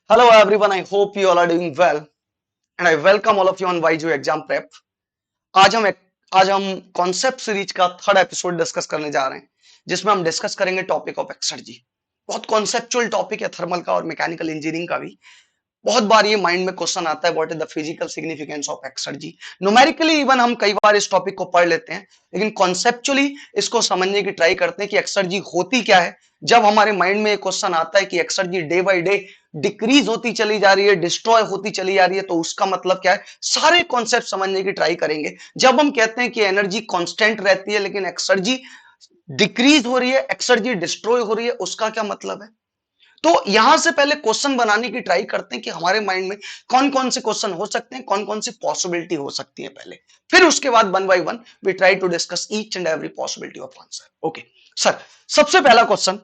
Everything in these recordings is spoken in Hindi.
Hello everyone, I hope you all are doing well and I welcome all of you on YGO Exam Prep. आज हम आज हम कॉन्सेप्ट सीरीज का थर्ड एपिसोड डिस्कस करने जा रहे हैं जिसमें हम डिस्कस करेंगे टॉपिक ऑफ एक्सर्जी। बहुत कॉन्सेप्चुअल टॉपिक है थर्मल का और मैकेनिकल इंजीनियरिंग का भी। बहुत बार ये माइंड में क्वेश्चन आता है what is the physical significance of exergy. Numerically even हम कई बार इस टॉपिक को पढ़ लेते हैं लेकिन कॉन्सेप्चुअली इसको समझने की ट्राई करते हैं कि एक्सर्जी होती क्या है। जब हमारे माइंड में एक क्वेश्चन आता है कि exergy day by day decrease होती चली जा रही है, डिस्ट्रॉय होती चली जा रही है, तो उसका मतलब क्या है, सारे कॉन्सेप्ट समझने की ट्राई करेंगे। जब हम कहते हैं कि एनर्जी कांस्टेंट रहती है लेकिन एक्सर्जी डिक्रीज हो रही है, एक्सर्जी डिस्ट्रॉय हो रही है, उसका क्या मतलब है। तो यहां से पहले क्वेश्चन बनाने की ट्राई करते हैं कि हमारे माइंड में कौन कौन से क्वेश्चन हो सकते हैं, कौन कौन सी पॉसिबिलिटी हो सकती है पहले, फिर उसके बाद one by one we try to discuss each and every possibility of answer. Okay sir, सबसे पहला क्वेश्चन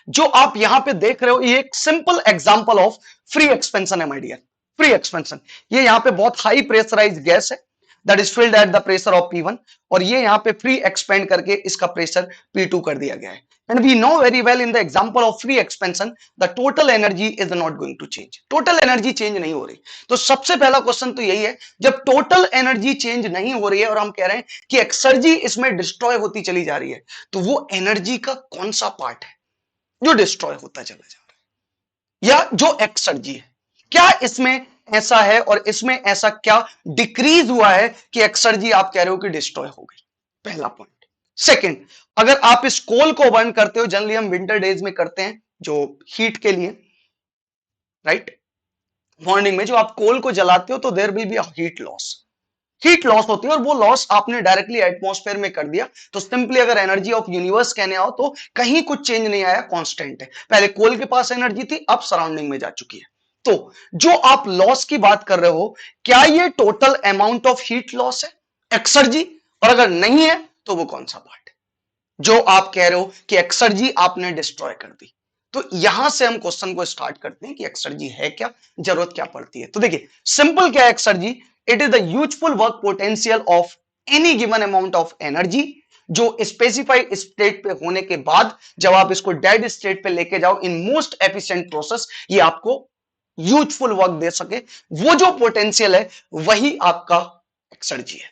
जो आप यहां पे देख रहे हो ये एक simple example of free expansion है माय डियर। फ्री एक्सपेंशन, ये यहां पे बहुत हाई प्रेशराइज्ड गैस है that is filled at the pressure of P1 और ये यहां पे फ्री एक्सपेंड करके इसका प्रेशर P2 कर दिया गया है। And we know very well in the example of free expansion the total energy is not going to change. Total energy change नहीं हो रही। तो सबसे पहला क्वेश्चन तो यही है, जब टोटल एनर्जी चेंज नहीं हो रही है और हम कह रहे हैं कि एक्सर्जी इसमें डिस्ट्रॉय होती चली जा रही है, तो वो एनर्जी का कौन सा पार्ट है जो डिस्ट्रॉय होता चला जा रहा है या जो एक्सर्जी है, क्या इसमें ऐसा है और इसमें ऐसा क्या डिक्रीज हुआ है कि एक्सर्जी आप कह रहे हो कि डिस्ट्रॉय हो गई। पहला पॉइंट। सेकंड, अगर आप इस कोल को बर्न करते हो, जनरली हम विंटर डेज में करते हैं जो हीट के लिए, राइट, मॉर्निंग में जो आप कोल को जलाते हो तो there will be heat loss. Heat loss होती है और वो लॉस आपने डायरेक्टली एटमॉस्फेयर में कर दिया। तो सिंपली अगर एनर्जी ऑफ यूनिवर्स कहने आओ तो कहीं कुछ चेंज नहीं आया, कांस्टेंट है। पहले कोल के पास एनर्जी थी, अब सराउंडिंग में जा चुकी है। तो जो आप लॉस की बात कर रहे हो, क्या ये total amount of heat loss है, एक्सर्जी, और अगर नहीं है तो वो कौन सा पार्ट है जो आप कह रहे हो कि एक्सर्जी आपने डिस्ट्रॉय कर दी। तो यहां से हम क्वेश्चन को स्टार्ट करते हैं कि एक्सर्जी है क्या, जरूरत क्या पड़ती है। तो देखिए सिंपल क्या है exergy, it is the useful work potential of any given amount of energy जो स्पेसिफाइड स्टेट पे होने के बाद जब आप इसको डेड स्टेट पे लेके जाओ इन मोस्ट एफिशिएंट प्रोसेस, ये आपको यूजफुल वर्क दे सके। वो जो पोटेंशियल है वही आपका एक्सर्जी है।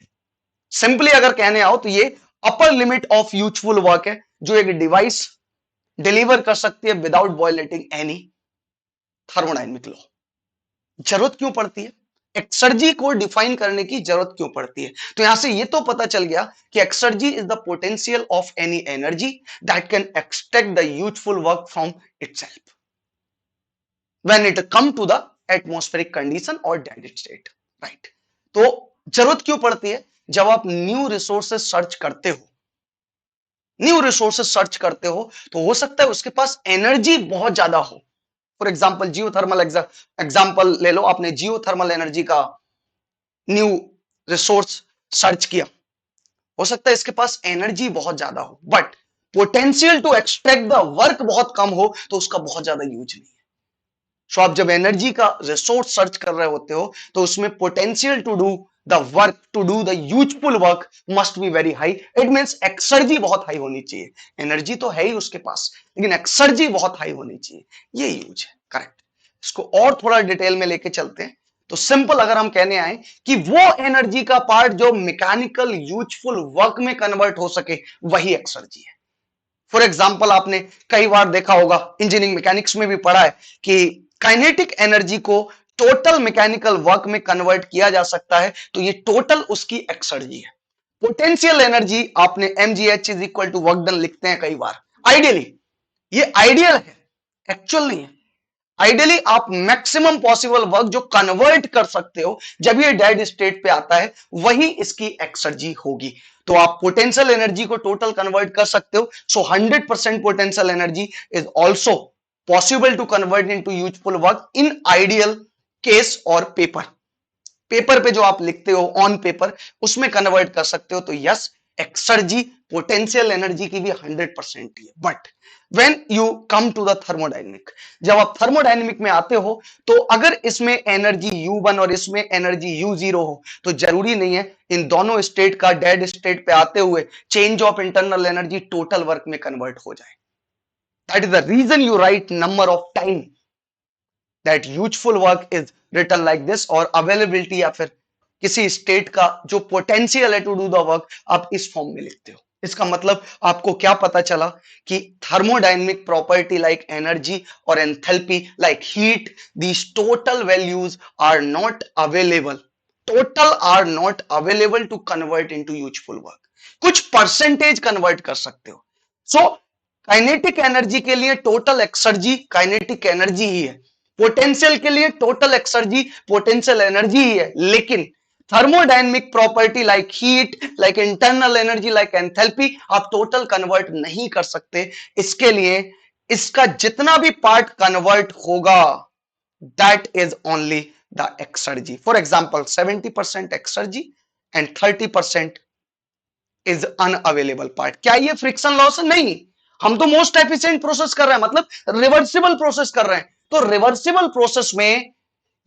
सिंपली अगर कहने आओ तो ये upper limit of useful work है जो एक डिवाइस डिलीवर कर सकती है without violating any thermodynamic law. जरूरत क्यों पड़ती है, एक्सर्जी को डिफाइन करने की जरूरत क्यों पड़ती है। तो यहां से ये तो पता चल गया कि exergy is the potential of any energy that can extract the useful work from itself when it come to the atmospheric condition और डेड स्टेट, राइट। तो जरूरत क्यों पड़ती है, जब आप न्यू रिसोर्सेज सर्च करते हो, न्यू रिसोर्सेज सर्च करते हो तो हो सकता है उसके पास एनर्जी बहुत ज्यादा हो। फॉर एग्जाम्पल जियोथर्मल एग्जाम्पल ले लो, आपने जियोथर्मल एनर्जी का न्यू रिसोर्स सर्च किया, हो सकता है इसके पास एनर्जी बहुत ज्यादा हो but potential to extract the work बहुत कम हो, तो उसका बहुत ज्यादा यूज नहीं है। सो आप जब एनर्जी का रिसोर्स सर्च कर रहे होते हो तो उसमें potential to do the work, to do the useful work must be very high. It means exergy बहुत हाई होनी चाहिए। एनर्जी तो है ही उसके पास लेकिन एक्सर्जी बहुत हाई होनी चाहिए, ये यूज है, करेक्ट। इसको और थोड़ा डिटेल में लेके चलते हैं। तो सिंपल अगर हम कहने आए कि वो एनर्जी का पार्ट जो मैकेनिकल यूजफुल वर्क में कन्वर्ट हो सके वही एक्सर्जी है। फॉर एग्जाम्पल आपने कई बार देखा होगा, इंजीनियरिंग मैकेनिक्स में भी पढ़ा है कि काइनेटिक एनर्जी को टोटल मैकेनिकल वर्क में कन्वर्ट किया जा सकता है, तो ये टोटल उसकी एक्सर्जी है। पोटेंशियल एनर्जी आपने mgh is equal to work done लिखते हैं कई बार, आइडियली ये आइडियल है, एक्चुअल नहीं है। आइडियली आप मैक्सिमम पॉसिबल वर्क जो कन्वर्ट कर सकते हो जब ये डेड स्टेट पे आता है वही इसकी एक्सर्जी होगी। तो आप पोटेंशियल एनर्जी को टोटल कन्वर्ट कर सकते हो। So 100% potential energy is also possible to convert into useful work in ideal case और पेपर, पेपर पे जो आप लिखते हो ऑन पेपर उसमें कन्वर्ट कर सकते हो। तो यस, एक्सर्जी पोटेंशियल एनर्जी की भी 100% ही है। But when you come to the thermodynamic, जब आप थर्मोडायनेमिक में आते हो तो अगर इसमें एनर्जी U1 और इसमें एनर्जी U0 हो तो जरूरी नहीं है इन दोनों स्टेट का डेड स्टेट पे आते हुए change of internal energy total work में कन्वर्ट हो जाए। That is the reason you write number of time that useful work is written like this, और अवेलेबिलिटी या फिर किसी स्टेट का जो पोटेंशियल है टू डू द वर्क आप इस फॉर्म में लिखते हो। इसका मतलब आपको क्या पता चला कि थर्मोडायनेमिक प्रॉपर्टी लाइक एनर्जी और enthalpy like heat, these total values are not available, total are not available to convert into useful work. कुछ परसेंटेज कन्वर्ट कर सकते हो। सो काइनेटिक एनर्जी के लिए टोटल एक्सर्जी काइनेटिक एनर्जी ही है, पोटेंशियल के लिए टोटल एक्सर्जी पोटेंशियल एनर्जी ही है, लेकिन thermodynamic property like heat, like internal energy, like enthalpy आप टोटल कन्वर्ट नहीं कर सकते। इसके लिए इसका जितना भी पार्ट कन्वर्ट होगा that is only the exergy. For example 70% exergy and 30% is unavailable part. क्या ये फ्रिक्शन लॉस है? नहीं, हम तो मोस्ट एफिशिएंट प्रोसेस कर रहे हैं, मतलब रिवर्सिबल प्रोसेस कर रहे हैं। तो रिवर्सिबल प्रोसेस में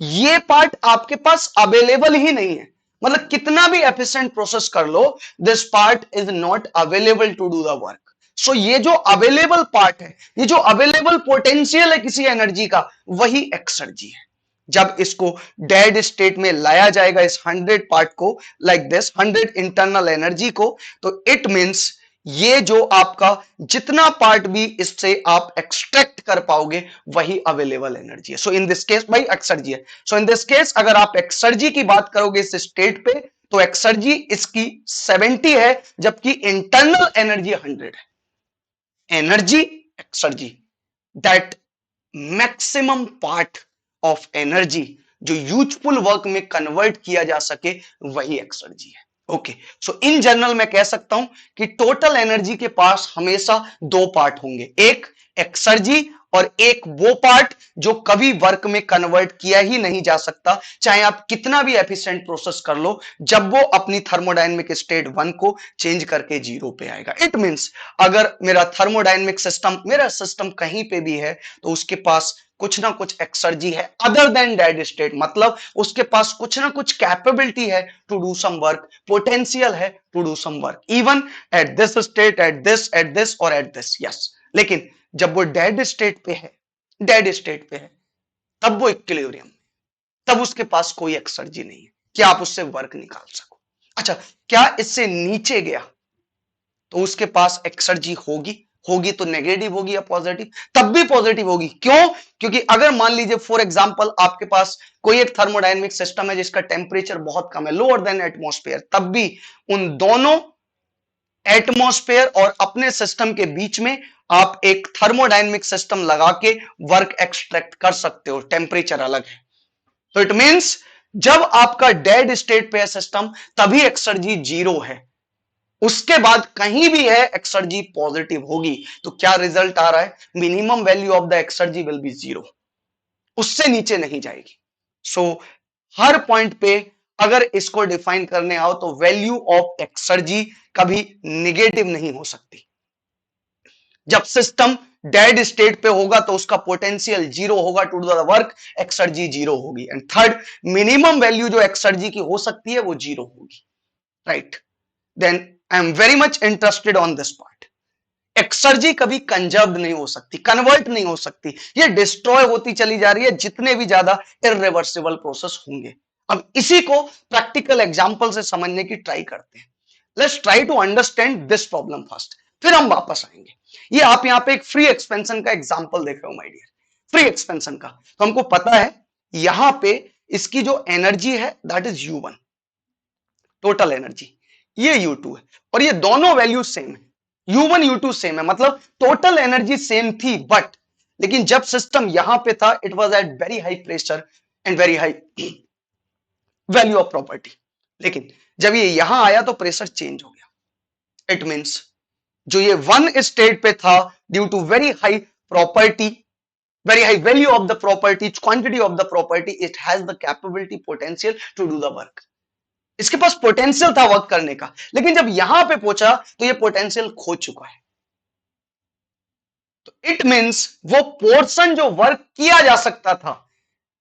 ये पार्ट आपके पास अवेलेबल ही नहीं है, मतलब कितना भी एफिशिएंट प्रोसेस कर लो, this part is not available to do the work. So ये जो अवेलेबल पार्ट है, ये जो अवेलेबल पोटेंशियल है किसी एनर्जी का, वही एक्सर्जी है। जब इसको डेड स्टेट में लाया जाएगा इस 100 पार्ट को, लाइक दिस 100 इंटरनल एनर्जी को, तो इट मींस ये जो आपका जितना पार्ट भी इससे आप एक्सट्रैक्ट कर पाओगे वही अवेलेबल एनर्जी है। सो इन दिस केस भाई एक्सर्जी है। सो इन दिस केस अगर आप एक्सर्जी की बात करोगे इस स्टेट पे, तो एक्सर्जी इसकी 70 है जबकि इंटरनल एनर्जी 100 है। Energy exergy, that maximum part of energy जो यूजफुल वर्क में कन्वर्ट किया जा सके वही एक्सर्जी है। ओके, सो इन जनरल मैं कह सकता हूं कि टोटल एनर्जी के पास हमेशा दो पार्ट होंगे, एक एक्सर्जी और एक वो पार्ट जो कभी वर्क में कन्वर्ट किया ही नहीं जा सकता, चाहे आप कितना भी एफिशिएंट प्रोसेस कर लो, जब वो अपनी थर्मोडायनेमिक स्टेट 1 को चेंज करके 0 पे आएगा। इट मींस अगर मेरा थर्मोडायनेमिक सिस्टम, मेरा सिस्टम कहीं पे भी है तो उसके पास कुछ ना कुछ एक्सर्जी है अदर देन डेड स्टेट, मतलब उसके पास कुछ ना कुछ कैपेबिलिटी है to do some work, potential है to do some work, even at this state, at this और एट दिस। यस, लेकिन जब वो डेड स्टेट पे है, डेड स्टेट पे है, तब वो इक्विलिब्रियम, तब उसके पास कोई एक्सर्जी नहीं है कि आप उससे वर्क निकाल सको। अच्छा, क्या इससे नीचे गया तो उसके पास एक्सर्जी होगी, होगी तो नेगेटिव होगी या पॉजिटिव? तब भी पॉजिटिव होगी। क्यों? क्योंकि अगर मान लीजिए फॉर एग्जांपल आपके पास कोई एक थर्मोडायनेमिक सिस्टम है जिसका टेम्परेचर बहुत कम है, लोअर देन एटमॉस्फेयर, तब भी उन दोनों एटमॉस्फेयर और अपने सिस्टम के बीच में आप एक थर्मोडायनेमिक सिस्टम लगा के वर्क एक्सट्रैक्ट कर सकते हो, टेम्परेचर अलग है। तो इट मींस जब आपका डेड स्टेट पे है सिस्टम तभी एक्सर्जी 0 है, उसके बाद कहीं भी है एक्सर्जी पॉजिटिव होगी। तो क्या रिजल्ट आ रहा है? Minimum value of the exergy will be 0, उससे नीचे नहीं जाएगी। सो हर पॉइंट पे अगर इसको डिफाइन करने आओ तो वैल्यू ऑफ एक्सर्जी कभी निगेटिव नहीं हो सकती। जब सिस्टम डेड स्टेट पे होगा तो उसका पोटेंशियल 0 होगा to do the work, exergy 0 होगी। एंड थर्ड, मिनिमम वैल्यू जो एक्सर्जी की हो सकती है वो 0 होगी, right? Then I am very much interested on this part. Exergy कभी कंजर्व नहीं हो सकती, कन्वर्ट नहीं हो सकती, ये डिस्ट्रॉय होती चली जा रही है जितने भी ज्यादा इरिवर्सिबल प्रोसेस होंगे। अब इसी को प्रैक्टिकल एग्जांपल से समझने की ट्राई करते हैं। Let's try to understand this problem first, फिर हम वापस आएंगे। ये आप यहां पे एक फ्री एक्सपेंशन का एग्जांपल देख रहे हो माय डियर, फ्री एक्सपेंशन का। तो हमको पता है यहां पे इसकी जो एनर्जी है that is U1, total energy, ये U2 है, और ये दोनों वैल्यू सेम है, U1 U2 सेम है, मतलब टोटल एनर्जी सेम थी, बट लेकिन जब सिस्टम यहां पे था it was at very high pressure and very high value of property. लेकिन जब ये यहां आया तो प्रेशर चेंज हो गया। इट मींस जो ये 1 स्टेट पे था, due to very high property, very high value of the property, quantity of the property, it has the capability, potential to do the work. इसके पास पोटेंशियल था वर्क करने का, लेकिन जब यहां पे पहुंचा तो ये पोटेंशियल खो चुका है। तो इट मींस वो पोर्शन जो वर्क किया जा सकता था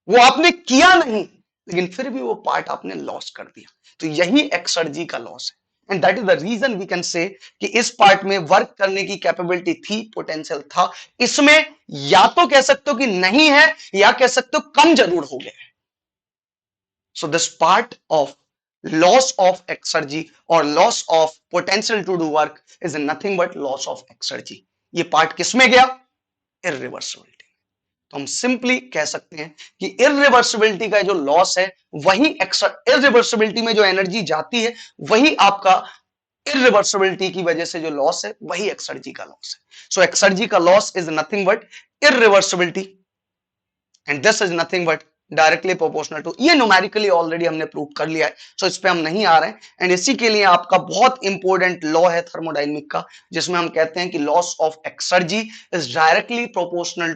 वो आपने किया नहीं, लेकिन फिर भी वो पार्ट आपने लॉस कर दिया। तो यही एक्सर्जी का लॉस है। And that is the reason we can say कि इस पार्ट में वर्क करने की कैपेबिलिटी थी, पोटेंशियल था। इसमें या तो कह सकते हो कि नहीं है, या कह सकते हो कम जरूर हो गया है। So this part of loss of exergy और loss of potential to do work is nothing but loss of exergy. ये पार्ट किसमें गया? इरिवर्सिबिलिटी। तो हम सिंपली कह सकते हैं कि इरिवर्सिबिलिटी का जो लॉस है वही इरिवर्सिबिलिटी में जो एनर्जी जाती है वही आपका इरिवर्सिबिलिटी की वजह से जो लॉस है वही एक्सर्जी का लॉस है। सो एक्सर्जी का loss is nothing but irreversibility and this is nothing but directly proportional to, ये न्यूमेरिकली ऑलरेडी हमने प्रूव कर लिया है, सो इस पे हम नहीं आ रहे हैं। एंड इसी के लिए आपका बहुत इंपॉर्टेंट लॉ है थर्मोडायनेमिक का, जिसमें हम कहते हैं कि loss of exergy is directly proportional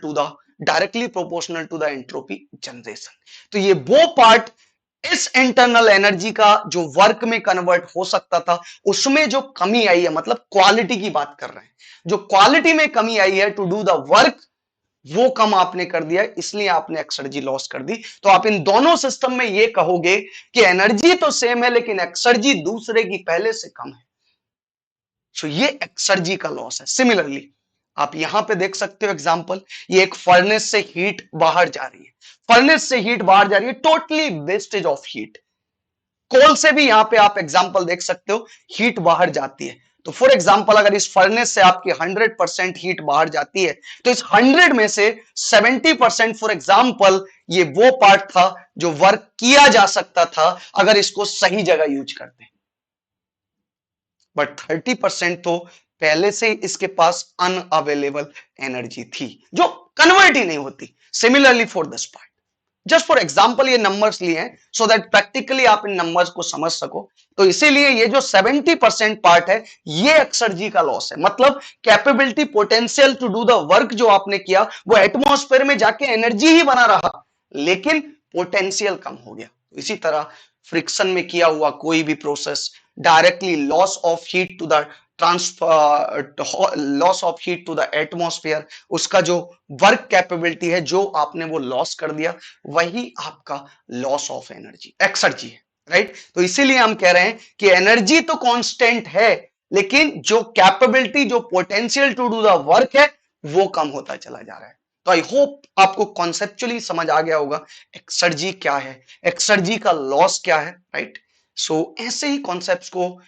to the entropy generation. तो ये वो पार्ट इस इंटरनल एनर्जी का जो वर्क में कन्वर्ट हो सकता था उसमें जो कमी आई है, मतलब क्वालिटी की बात कर रहे हैं, जो क्वालिटी में कमी आई है टू डू द वर्क वो कम आपने कर दिया, इसलिए आपने एक्सर्जी लॉस कर दी। तो आप इन दोनों सिस्टम में ये कहोगे कि एनर्जी तो सेम है लेकिन एक्सर्जी दूसरे की पहले से कम है। सो ये एक्सर्जी का लॉस है। सिमिलरली आप यहां पे देख सकते हो एग्जांपल, ये एक फर्नेस से हीट बाहर जा रही है, फर्नेस से हीट बाहर जा रही है, टोटली वेस्टेज ऑफ हीट। कोल से भी यहां पे आप एग्जांपल देख सकते हो, हीट बाहर जाती है। तो फॉर एग्जांपल अगर इस फर्नेस से आपकी 100% हीट बाहर जाती है तो इस 100 में से 70% फॉर एग्जांपल ये वो पार्ट था जो वर्क किया जा सकता था अगर इसको सही जगह यूज करते, बट 30% तो पहले से इसके पास अनअवेलेबल एनर्जी थी जो कन्वर्ट ही नहीं होती। Similarly for this part, just for example ये नंबर्स लिए हैं सो दैट प्रैक्टिकली आप इन नंबर्स को समझ सको। तो इसीलिए ये जो 70% पार्ट है ये एक्सर्जी का लॉस है, मतलब capability potential to do the work जो आपने किया वो एटमॉस्फेयर में जाके एनर्जी ही बना रहा लेकिन पोटेंशियल कम हो गया। इसी तरह फ्रिक्शन में किया हुआ कोई भी process directly loss of heat to the transfer, loss of heat to the atmosphere, उसका जो वर्क कैपेबिलिटी है जो आपने वो लॉस कर दिया वही आपका लॉस ऑफ एनर्जी एक्सर्जी है, राइट। तो इसीलिए हम कह रहे हैं कि एनर्जी तो कांस्टेंट है लेकिन जो कैपेबिलिटी, जो potential to do the work है वो कम होता चला जा रहा है। तो आई होप आपको कॉन्सेप्चुअली समझ आ गया होगा एक्सर्जी क्या है, एक्सर्जी का लॉस क्या है, राइट। सो ऐसे ही कॉन्सेप्ट्स को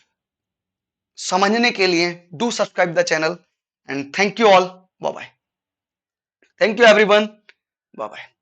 समझने के लिए do subscribe the channel and thank you all, bye bye. Thank you everyone, bye bye.